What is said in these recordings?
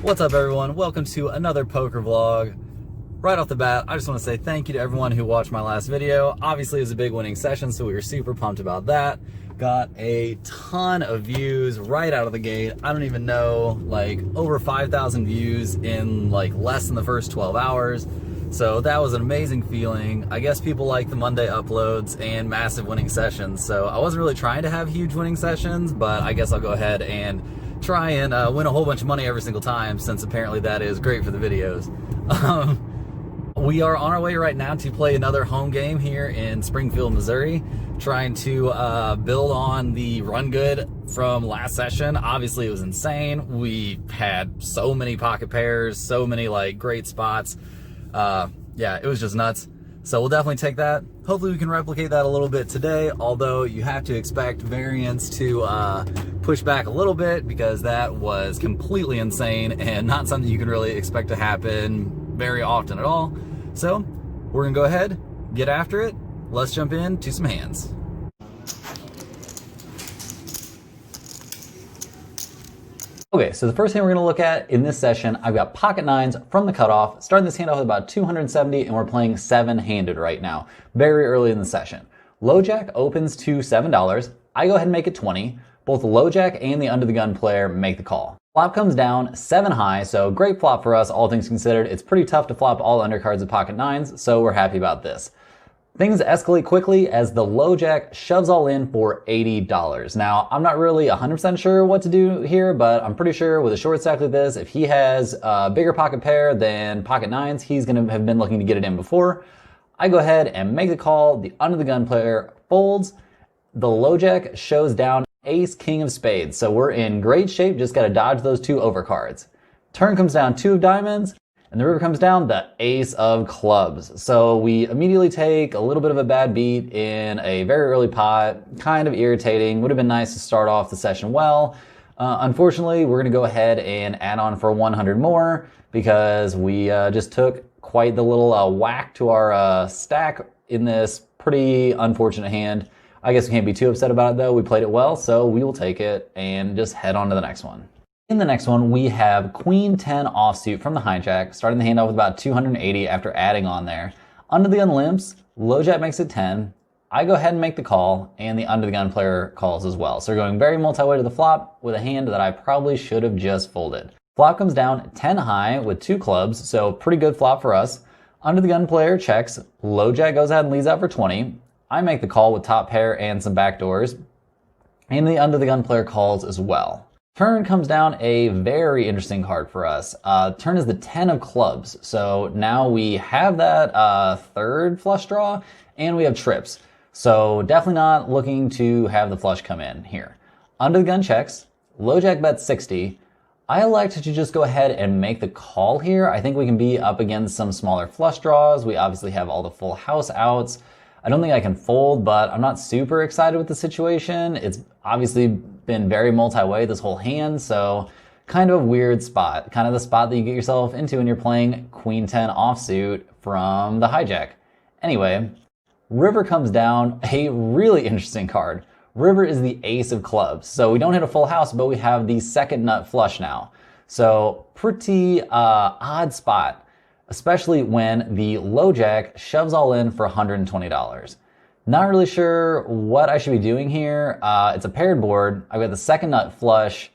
What's up, everyone? Welcome to another poker vlog. Right off the bat, I just want to say thank you to everyone who watched my last video. Obviously, it was a big winning session, so we were super pumped about that. Got a ton of views right out of the gate. I don't even know, like over 5,000 views in like less than the first 12 hours. So that was an amazing feeling. I guess people like the Monday uploads and massive winning sessions. So I wasn't really trying to have huge winning sessions, but I guess I'll go ahead and try and win a whole bunch of money every single time, since apparently that is great for the videos. We are on our way right now to play another home game here in Springfield, Missouri, trying to build on the run good from last session. Obviously, it was insane. We had so many pocket pairs, so many like great spots. Yeah, it was just nuts. So we'll definitely take that. Hopefully we can replicate that a little bit today, although you have to expect variance to push back a little bit, because that was completely insane and not something you can really expect to happen very often at all. So we're gonna go ahead, get after it. Let's jump into some hands. Okay, so the first hand we're gonna look at in this session, I've got pocket nines from the cutoff, starting this hand off with about 270, and we're playing seven-handed right now, very early in the session. Low jack opens to $7. I go ahead and make it 20. Both the low jack and the under the gun player make the call. Flop comes down 7 high, so great flop for us, all things considered. It's pretty tough to flop all undercards with pocket nines, so we're happy about this. Things escalate quickly as the low jack shoves all in for $80. Now, I'm not really 100% sure what to do here, but I'm pretty sure with a short stack like this, if he has a bigger pocket pair than pocket nines, he's gonna have been looking to get it in before. I go ahead and make the call. The under the gun player folds. The low jack shows down ace king of spades. So we're in great shape, just gotta dodge those two overcards. Turn comes down 2 of diamonds. And the river comes down the ace of clubs. So we immediately take a little bit of a bad beat in a very early pot, kind of irritating. Would have been nice to start off the session well. Unfortunately, we're gonna go ahead and add on for 100 more because we just took quite the little whack to our stack in this pretty unfortunate hand. I guess we can't be too upset about it though. We played it well, so we will take it and just head on to the next one. In the next one, we have Queen 10 offsuit from the hijack, starting the hand off with about 280 after adding on there. Under the gun limps, low jack makes it 10. I go ahead and make the call, and the under the gun player calls as well. So we're going very multi-way to the flop with a hand that I probably should have just folded. Flop comes down 10 high with 2 clubs, so pretty good flop for us. Under the gun player checks, low jack goes ahead and leads out for 20. I make the call with top pair and some backdoors, and the under the gun player calls as well. Turn comes down a very interesting card for us. Turn is the 10 of clubs. So now we have that third flush draw and we have trips. So definitely not looking to have the flush come in here. Under the gun checks, low jack bets 60. I like to just go ahead and make the call here. I think we can be up against some smaller flush draws. We obviously have all the full house outs. I don't think I can fold, but I'm not super excited with the situation. It's obviously been very multi-way this whole hand, so kind of a weird spot. Kind of the spot that you get yourself into when you're playing Queen 10 offsuit from the hijack. Anyway, river comes down, a really interesting card. River is the ace of clubs. So we don't hit a full house, but we have the second nut flush now. So pretty odd spot, especially when the low jack shoves all in for $120. Not really sure what I should be doing here. It's a paired board. I've got the second nut flush.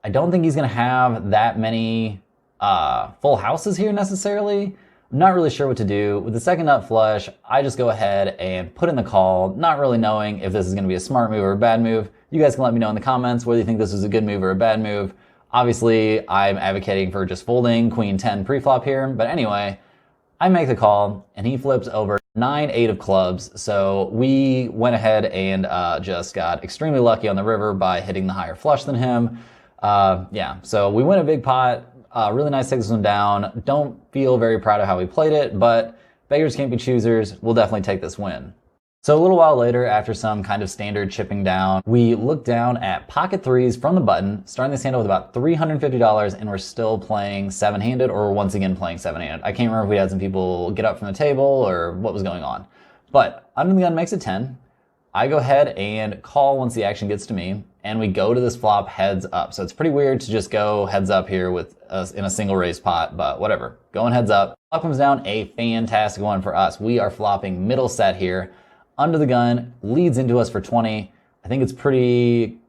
I don't think he's gonna have that many full houses here necessarily. I'm not really sure what to do. With the second nut flush, I just go ahead and put in the call, not really knowing if this is gonna be a smart move or a bad move. You guys can let me know in the comments whether you think this is a good move or a bad move. Obviously, I'm advocating for just folding Queen 10 pre-flop here, but anyway, I make the call and he flips over 9-8 of clubs. So we went ahead and just got extremely lucky on the river by hitting the higher flush than him. Yeah, so we win a big pot. Really nice to take this one down. Don't feel very proud of how we played it, but beggars can't be choosers. We'll definitely take this win. So a little while later, after some kind of standard chipping down, we look down at pocket threes from the button, starting this hand with about $350, and we're still playing seven-handed, or once again playing seven-handed. I can't remember if we had some people get up from the table or what was going on. But under the gun makes it 10. I go ahead and call once the action gets to me, and we go to this flop heads up. So it's pretty weird to just go heads up here with us in a single raise pot, but whatever. Going heads up. Flop comes down, a fantastic one for us. We are flopping middle set here. Under the gun, leads into us for 20. I think it's pretty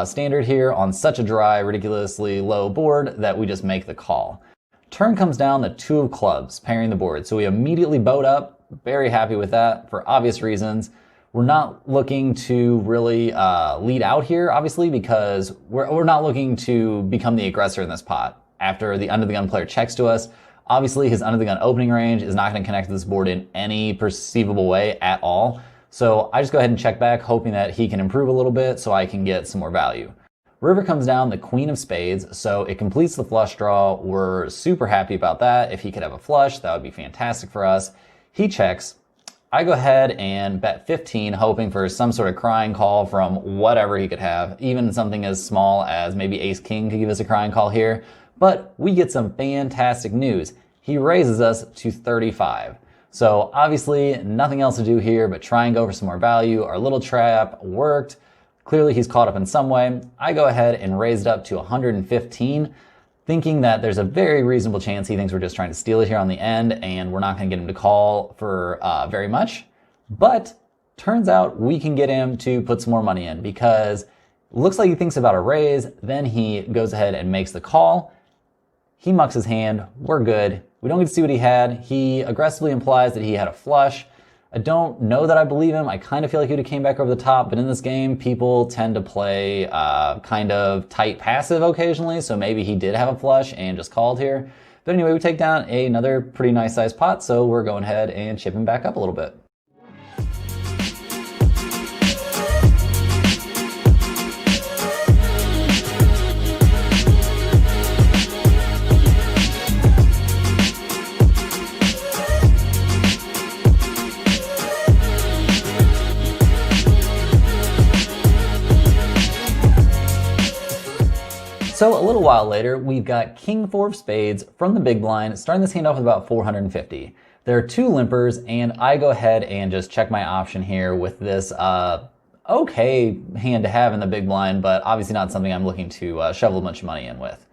standard here on such a dry, ridiculously low board that we just make the call. Turn comes down, the 2 of clubs, pairing the board. So we immediately boat up. Very happy with that for obvious reasons. We're not looking to really lead out here, obviously, because we're not looking to become the aggressor in this pot. After the under the gun player checks to us, obviously his under the gun opening range is not going to connect to this board in any perceivable way at all. So I just go ahead and check back, hoping that he can improve a little bit so I can get some more value. River comes down, the queen of spades, so it completes the flush draw. We're super happy about that. If he could have a flush, that would be fantastic for us. He checks. I go ahead and bet 15, hoping for some sort of crying call from whatever he could have. Even something as small as maybe ace king could give us a crying call here. But we get some fantastic news. He raises us to 35. So obviously nothing else to do here but try and go for some more value. Our little trap worked. Clearly he's caught up in some way. I go ahead and raise it up to 115, thinking that there's a very reasonable chance he thinks we're just trying to steal it here on the end and we're not going to get him to call for very much. But turns out we can get him to put some more money in because it looks like he thinks about a raise. Then he goes ahead and makes the call. He mucks his hand. We're good. We don't get to see what he had. He aggressively implies that he had a flush. I don't know that I believe him. I kind of feel like he would have came back over the top, but in this game, people tend to play kind of tight passive occasionally, so maybe he did have a flush and just called here. But anyway, we take down another pretty nice sized pot, so we're going ahead and chip him back up a little bit. So a little while later, we've got king 4 of spades from the big blind, starting this hand off with about 450. There are 2 limpers, and I go ahead and just check my option here with this okay hand to have in the big blind, but obviously not something I'm looking to shovel a bunch of money in with.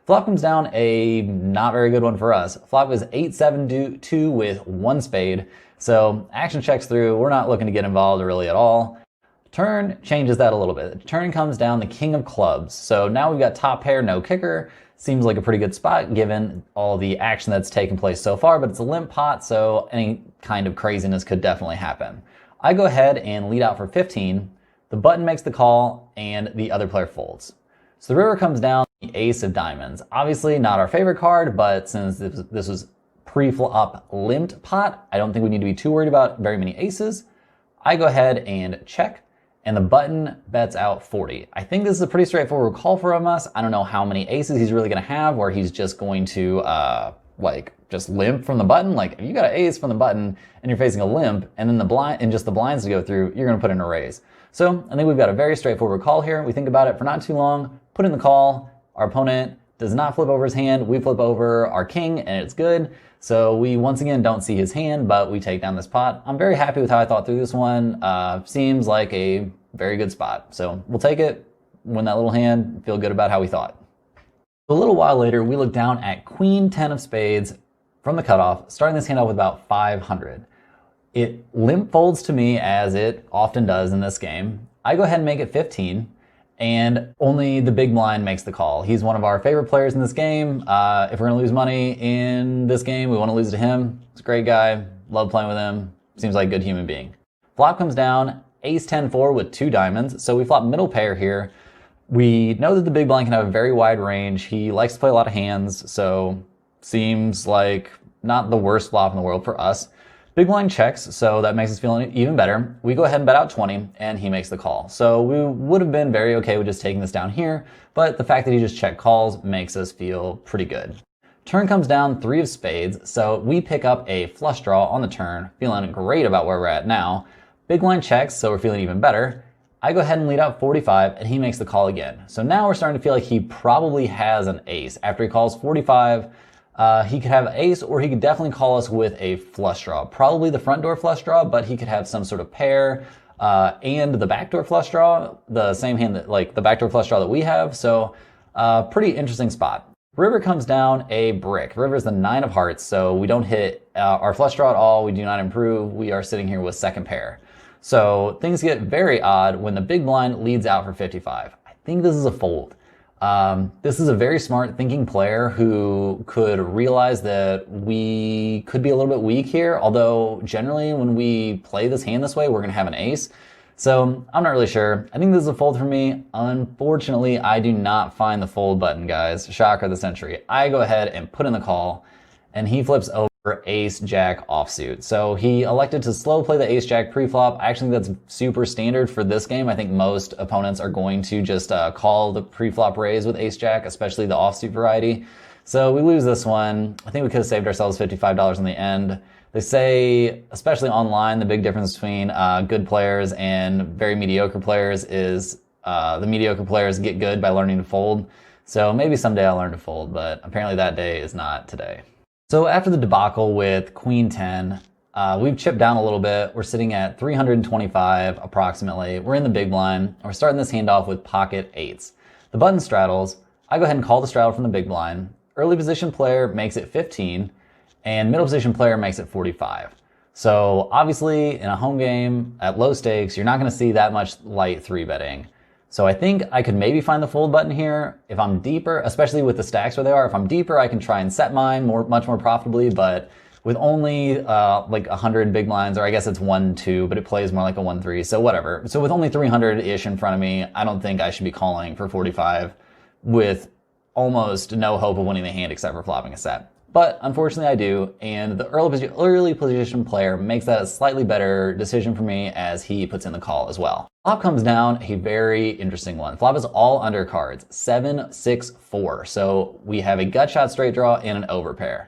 Flop comes down, a not very good one for us. Flop is 8-7-2 with 1 spade, so action checks through. We're not looking to get involved really at all. Turn changes that a little bit. Turn comes down the king of clubs. So now we've got top pair, no kicker. Seems like a pretty good spot given all the action that's taken place so far, but it's a limp pot, so any kind of craziness could definitely happen. I go ahead and lead out for 15. The button makes the call and the other player folds. So the river comes down, the ace of diamonds. Obviously not our favorite card, but since this was pre-flop limped pot, I don't think we need to be too worried about very many aces. I go ahead and check. And the button bets out 40. I think this is a pretty straightforward call from us. I don't know how many aces he's really gonna have where he's just going to just limp from the button. Like if you got an ace from the button and you're facing a limp and then the blind and just the blinds to go through, you're gonna put in a raise. So I think we've got a very straightforward call here. We think about it for not too long, put in the call. Our opponent does not flip over his hand. We flip over our king and it's good. So we once again don't see his hand, but we take down this pot. I'm very happy with how I thought through this one. Seems like a very good spot. So we'll take it, win that little hand, feel good about how we thought. A little while later, we look down at queen 10 of spades from the cutoff, starting this hand off with about 500. It limp folds to me as it often does in this game. I go ahead and make it 15. And only the big blind makes the call. He's one of our favorite players in this game. If we're gonna lose money in this game, we wanna lose to him. He's a great guy, love playing with him. Seems like a good human being. Flop comes down, ace 10-4 with 2 diamonds. So we flop middle pair here. We know that the big blind can have a very wide range. He likes to play a lot of hands, so seems like not the worst flop in the world for us. Big blind checks, so that makes us feel even better. We go ahead and bet out 20, and he makes the call. So we would have been very okay with just taking this down here, but the fact that he just check calls makes us feel pretty good. Turn comes down 3 of spades, so we pick up a flush draw on the turn, feeling great about where we're at now. Big blind checks, so we're feeling even better. I go ahead and lead out 45, and he makes the call again. So now we're starting to feel like he probably has an ace. After he calls 45, he could have ace, or he could definitely call us with a flush draw. Probably the front door flush draw, but he could have some sort of pair. and the backdoor flush draw, the same hand that, like the backdoor flush draw that we have. So pretty interesting spot. River comes down a brick. River is the 9 of hearts, so we don't hit our flush draw at all. We do not improve. We are sitting here with second pair. So things get very odd when the big blind leads out for 55. I think this is a fold. This is a very smart thinking player who could realize that we could be a little bit weak here, although generally when we play this hand this way, we're going to have an ace. So I'm not really sure. I think this is a fold for me. Unfortunately, I do not find the fold button, guys. Shocker of the century. I go ahead and put in the call, and he flips over ace jack offsuit. So he elected to slow play the ace jack pre-flop. I actually think that's super standard for this game. I think most opponents are going to just call the pre-flop raise with ace jack, especially the offsuit variety. So we lose this one. I think we could have saved ourselves $55 in the end. They say, especially online, the big difference between good players and very mediocre players is the mediocre players get good by learning to fold. So maybe someday I'll learn to fold, but apparently that day is not today. So after the debacle with Queen 10, we've chipped down a little bit. We're sitting at 325 approximately. We're in the big blind. We're starting this hand off with pocket 8s. The button straddles. I go ahead and call the straddle from the big blind. Early position player makes it 15, and middle position player makes it 45. So obviously in a home game at low stakes, you're not going to see that much light 3-betting. So I think I could maybe find the fold button here. If I'm deeper, especially with the stacks where they are, if I'm deeper, I can try and set mine much more profitably, but with only like 100 big blinds, or I guess it's 1-2, but it plays more like a 1-3, so whatever. So with only 300-ish in front of me, I don't think I should be calling for 45 with almost no hope of winning the hand except for flopping a set. But unfortunately I do, and the early position player makes that a slightly better decision for me as he puts in the call as well. Flop comes down, a very interesting one. Flop is all undercards, 7-6-4. So we have a gut shot straight draw and an overpair.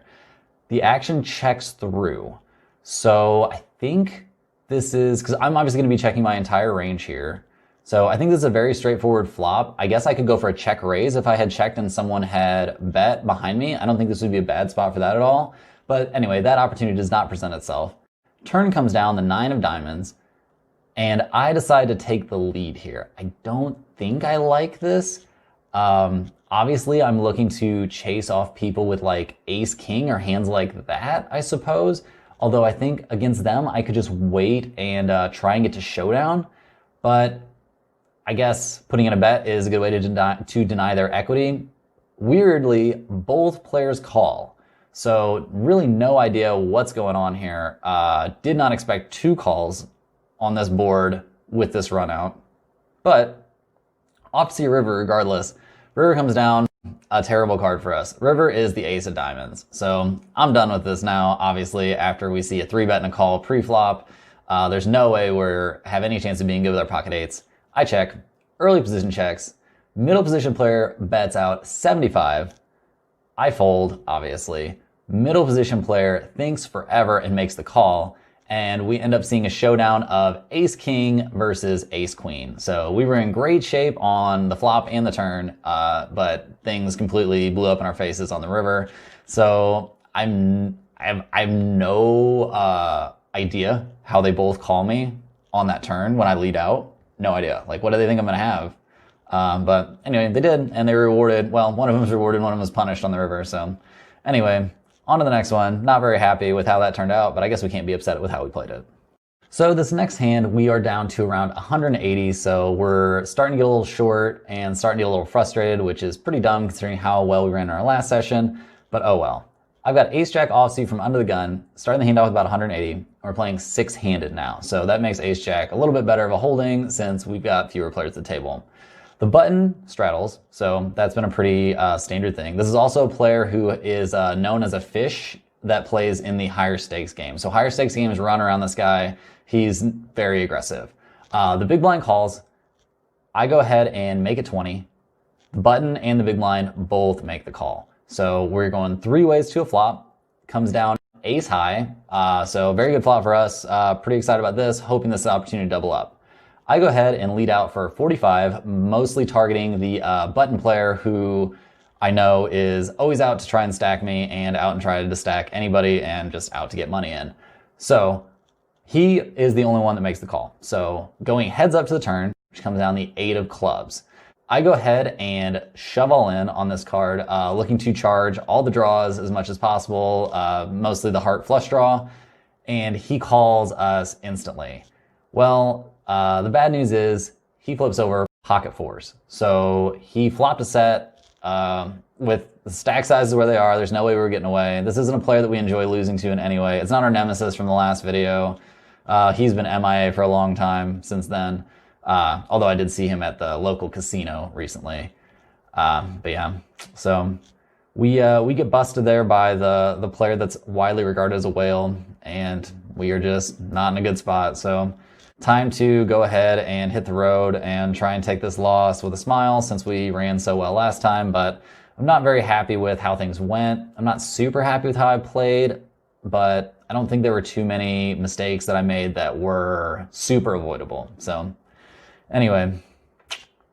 The action checks through. So I think this is, because I'm obviously going to be checking my entire range here. So I think this is a very straightforward flop. I guess I could go for a check raise if I had checked and someone had bet behind me. I don't think this would be a bad spot for that at all. But anyway, that opportunity does not present itself. Turn comes down, the 9 of diamonds, and I decide to take the lead here. I don't think I like this. Obviously, I'm looking to chase off people with like ace king or hands like that, I suppose. Although I think against them, I could just wait and try and get to showdown. But I guess putting in a bet is a good way to deny their equity. Weirdly, both players call. So really no idea what's going on here. Did not expect 2 calls on this board with this run out. But off to see River regardless. River comes down, a terrible card for us. River is the ace of diamonds. So I'm done with this now, obviously, after we see a 3-bet and a call pre-flop. There's no way we have any chance of being good with our pocket 8s. I check, early position checks, middle position player bets out 75. I fold, obviously. Middle position player thinks forever and makes the call, and we end up seeing a showdown of ace king versus ace queen. So we were in great shape on the flop and the turn, but things completely blew up in our faces on the river. So I have no idea how they both call me on that turn when I lead out. No idea. Like, what do they think I'm going to have? But anyway, they did, and they were rewarded. Well, one of them was rewarded, one of them was punished on the river. So anyway, on to the next one. Not very happy with how that turned out, but I guess we can't be upset with how we played it. So this next hand, we are down to around 180, so we're starting to get a little short and starting to get a little frustrated, which is pretty dumb considering how well we ran in our last session, but oh well. I've got ace-jack offsuit from under the gun, starting the hand off with about 180, and we're playing 6-handed now. So that makes ace-jack a little bit better of a holding since we've got fewer players at the table. The button straddles, so that's been a pretty standard thing. This is also a player who is known as a fish that plays in the higher stakes game. So higher stakes games run around this guy. He's very aggressive. The big blind calls. I go ahead and make it 20. The button and the big blind both make the call. So we're going 3 ways to a flop. Comes down ace high. So very good flop for us. Pretty excited about this. Hoping this is an opportunity to double up. I go ahead and lead out for 45, mostly targeting the button player who I know is always out to try and stack me and out and try to stack anybody and just out to get money in. So He is the only one that makes the call. So going heads up to the turn, which comes down the 8 of clubs. I go ahead and shove all in on this card, looking to charge all the draws as much as possible, mostly the heart flush draw, and he calls us instantly. Well, the bad news is he flips over pocket 4s. So he flopped a set with the stack sizes where they are. There's no way we were getting away. This isn't a player that we enjoy losing to in any way. It's not our nemesis from the last video. He's been MIA for a long time since then. Although I did see him at the local casino recently. But yeah, so we get busted there by the player that's widely regarded as a whale, and we are just not in a good spot. So time to go ahead and hit the road and try and take this loss with a smile, since we ran so well last time. But I'm not very happy with how things went. I'm not super happy with how I played, but I don't think there were too many mistakes that I made that were super avoidable. So anyway,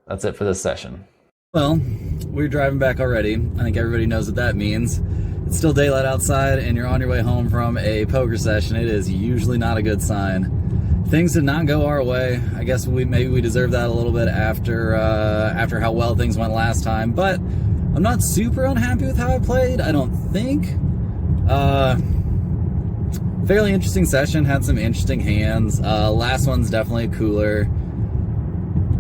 that's it for this session. Well, we're driving back already. I think everybody knows what that means. It's still daylight outside and you're on your way home from a poker session. It is usually not a good sign. Things did not go our way. I guess maybe we deserve that a little bit after how well things went last time, but I'm not super unhappy with how I played, I don't think. Fairly interesting session, had some interesting hands. Last one's definitely cooler.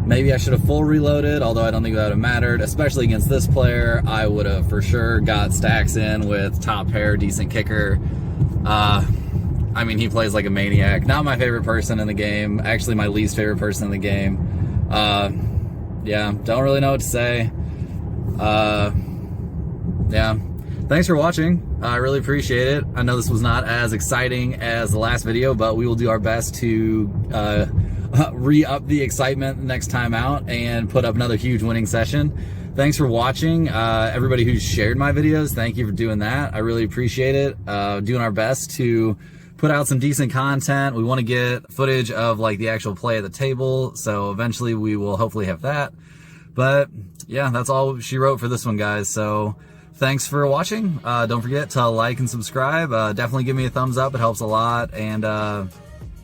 Maybe I should have full reloaded, although I don't think that would have mattered, especially against this player. I would have for sure got stacks in with top pair, decent kicker. I mean, he plays like a maniac. Not my favorite person in the game. Actually, my least favorite person in the game. Yeah, don't really know what to say. Yeah, thanks for watching. I really appreciate it. I know this was not as exciting as the last video, but we will do our best to re-up the excitement next time out and put up another huge winning session. Thanks for watching. Everybody who's shared my videos, thank you for doing that. I really appreciate it. Doing our best to put out some decent content. We want to get footage of like the actual play at the table, so eventually we will hopefully have that. But yeah, that's all she wrote for this one, guys. So thanks for watching. Don't forget to like and subscribe. Definitely give me a thumbs up. It helps a lot and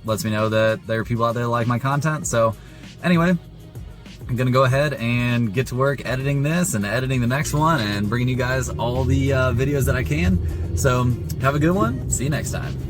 lets me know that there are people out there that like my content. So anyway, I'm gonna go ahead and get to work editing this and editing the next one and bringing you guys all the videos that I can. So have a good one. See you next time.